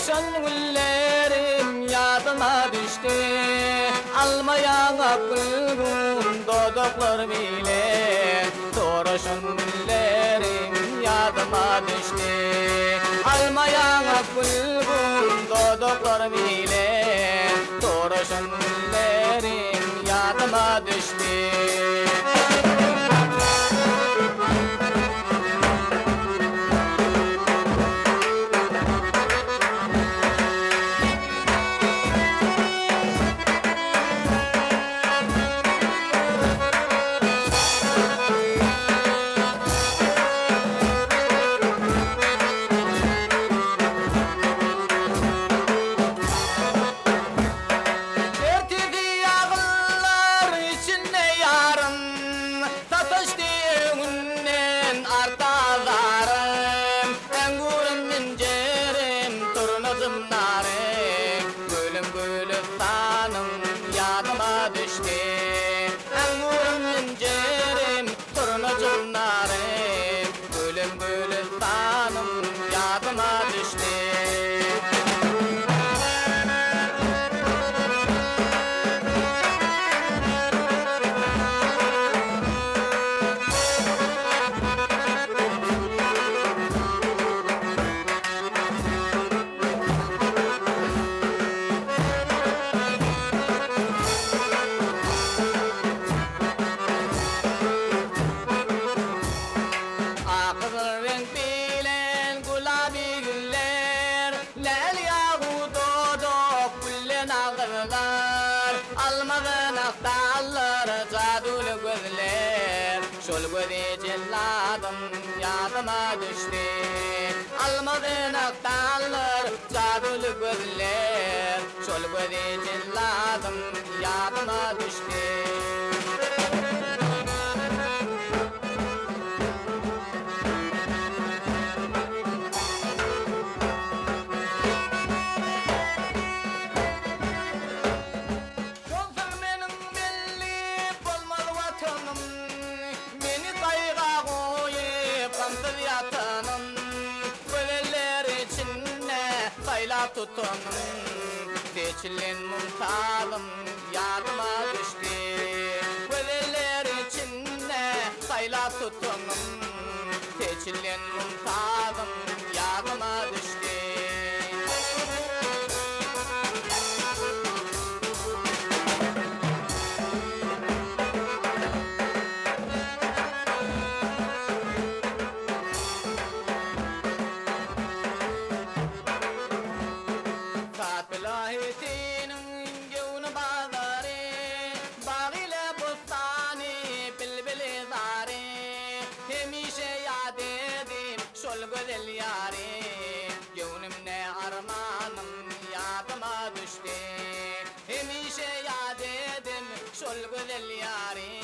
Doğuşan güllerim yadıma düştü. Almayana gülgün dodoklar bile. Doğuşan güllerim yadıma düştü. Almayana gülgün dodoklar bile. Doğuşan güllerim yadıma düştü. Şol göze celladım yadıma düştü. Almadın aktarlar cadulu gözler. Şol göze celladım yadıma düştü. Tutunum, seçilin mumtalım yadıma düştü. Köleler içinde sayla tutunum, seçilin mumtalım yadıma düştü. Şol güzel yârim